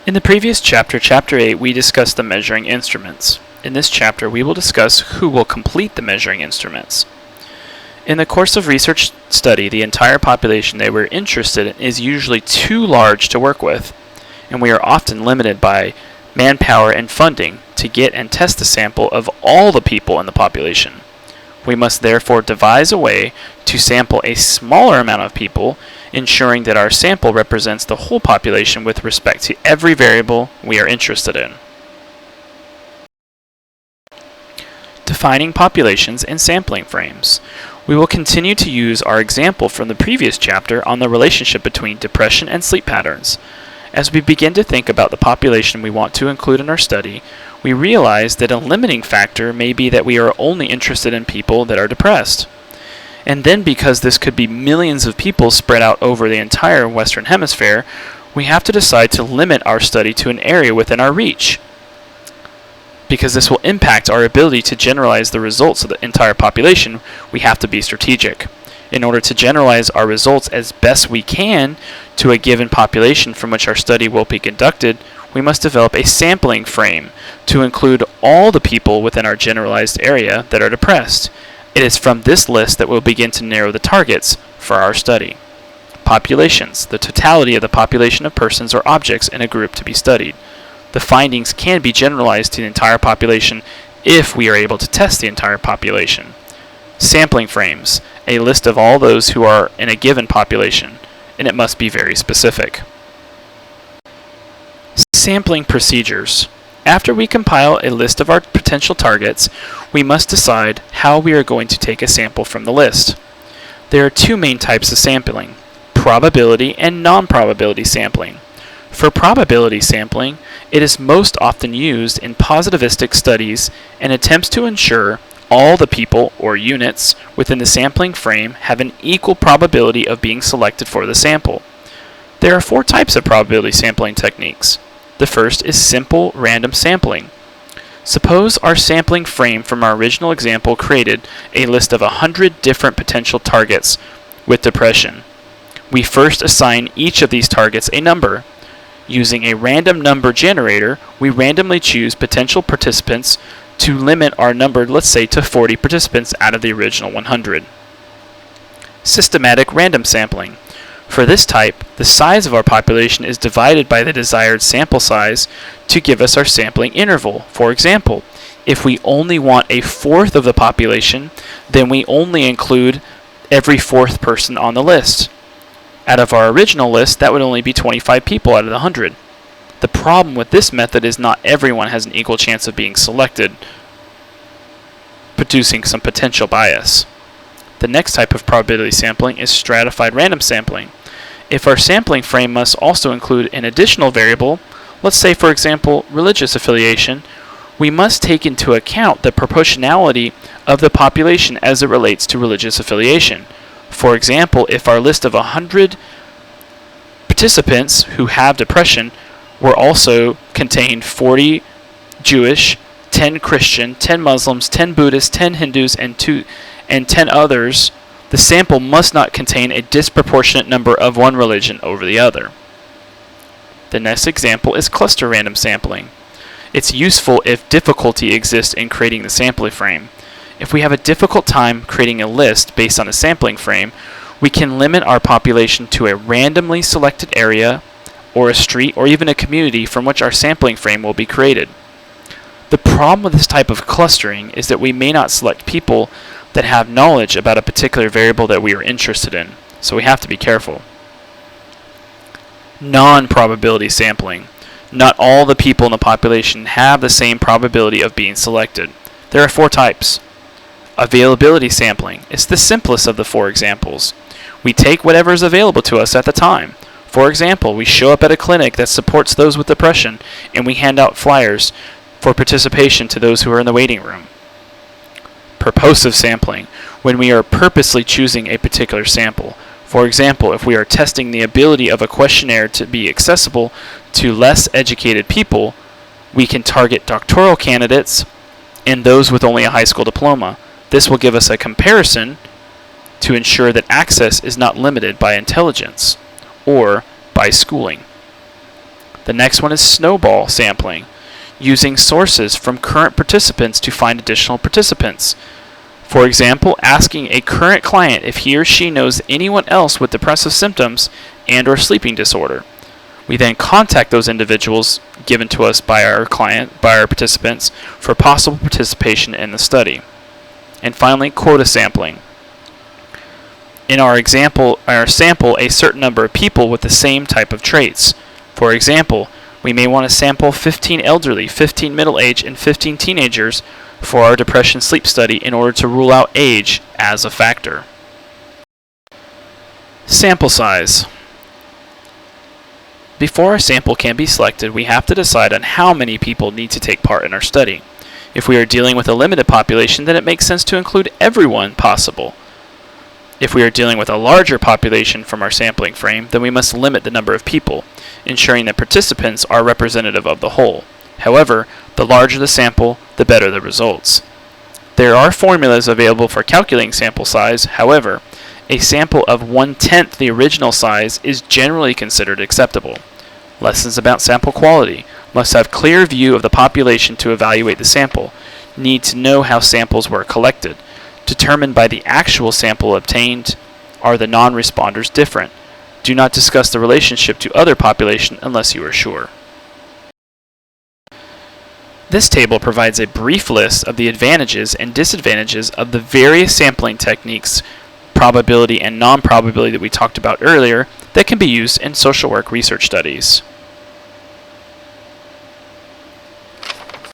In the previous chapter, Chapter 8, we discussed the measuring instruments. In this chapter, we will discuss who will complete the measuring instruments. In the course of research study, the entire population that we're interested in is usually too large to work with, and we are often limited by manpower and funding to get and test the sample of all the people in the population. We must therefore devise a way to sample a smaller amount of people, ensuring that our sample represents the whole population with respect to every variable we are interested in. Defining populations and sampling frames. We will continue to use our example from the previous chapter on the relationship between depression and sleep patterns. As we begin to think about the population we want to include in our study, we realize that a limiting factor may be that we are only interested in people that are depressed. And then, because this could be millions of people spread out over the entire Western Hemisphere, we have to decide to limit our study to an area within our reach, because this will impact our ability to generalize the results of the entire population. We have to be strategic. In order to generalize our results as best we can to a given population from which our study will be conducted, we must develop a sampling frame to include all the people within our generalized area that are depressed. It is from this list that we'll begin to narrow the targets for our study. Populations, the totality of the population of persons or objects in a group to be studied. The findings can be generalized to the entire population if we are able to test the entire population. Sampling frames, a list of all those who are in a given population, and it must be very specific. Sampling procedures. After we compile a list of our potential targets, we must decide how we are going to take a sample from the list. There are two main types of sampling: probability and non-probability sampling. For probability sampling, it is most often used in positivistic studies and attempts to ensure all the people or units within the sampling frame have an equal probability of being selected for the sample. There are four types of probability sampling techniques. The first is simple random sampling. Suppose our sampling frame from our original example created a list of 100 different potential targets with depression. We first assign each of these targets a number. Using a random number generator, we randomly choose potential participants to limit our number, let's say, to 40 participants out of the original 100. Systematic random sampling. For this type, the size of our population is divided by the desired sample size to give us our sampling interval. For example, if we only want a fourth of the population, then we only include every fourth person on the list. Out of our original list, that would only be 25 people out of the 100. The problem with this method is not everyone has an equal chance of being selected, producing some potential bias. The next type of probability sampling is stratified random sampling. If our sampling frame must also include an additional variable, let's say for example religious affiliation, we must take into account the proportionality of the population as it relates to religious affiliation. For example, if our list of 100 participants who have depression were also contained 40 Jewish, 10 Christian, 10 Muslims, 10 Buddhists, 10 Hindus, and 10 others, the sample must not contain a disproportionate number of one religion over the other. The next example is cluster random sampling. It's useful if difficulty exists in creating the sampling frame. If we have a difficult time creating a list based on a sampling frame, we can limit our population to a randomly selected area or a street or even a community from which our sampling frame will be created. The problem with this type of clustering is that we may not select people that have knowledge about a particular variable that we are interested in, so we have to be careful. Non-probability sampling. Not all the people in the population have the same probability of being selected. There are four types. Availability sampling is the simplest of the four examples. We take whatever is available to us at the time. For example, we show up at a clinic that supports those with depression, and we hand out flyers for participation to those who are in the waiting room. Purposive sampling, when we are purposely choosing a particular sample. For example, if we are testing the ability of a questionnaire to be accessible to less educated people, we can target doctoral candidates and those with only a high school diploma. This will give us a comparison to ensure that access is not limited by intelligence or by schooling. The next one is snowball sampling, using sources from current participants to find additional participants. For example, asking a current client if he or she knows anyone else with depressive symptoms and/or sleeping disorder. We then contact those individuals given to us by our participants for possible participation in the study. And finally, quota sampling. In our sample a certain number of people with the same type of traits. For example, we may want to sample 15 elderly, 15 middle-aged, and 15 teenagers for our depression sleep study in order to rule out age as a factor. Sample size. Before a sample can be selected, we have to decide on how many people need to take part in our study. If we are dealing with a limited population, then it makes sense to include everyone possible. If we are dealing with a larger population from our sampling frame, then we must limit the number of people, ensuring that participants are representative of the whole. However, the larger the sample, the better the results. There are formulas available for calculating sample size. However, a sample of 1/10 the original size is generally considered acceptable. Lessons about sample quality. Must have clear view of the population to evaluate the sample. Need to know how samples were collected. Determined by the actual sample obtained. Are the non-responders different? Do not discuss the relationship to other population unless you are sure. This table provides a brief list of the advantages and disadvantages of the various sampling techniques, probability and non-probability that we talked about earlier, that can be used in social work research studies.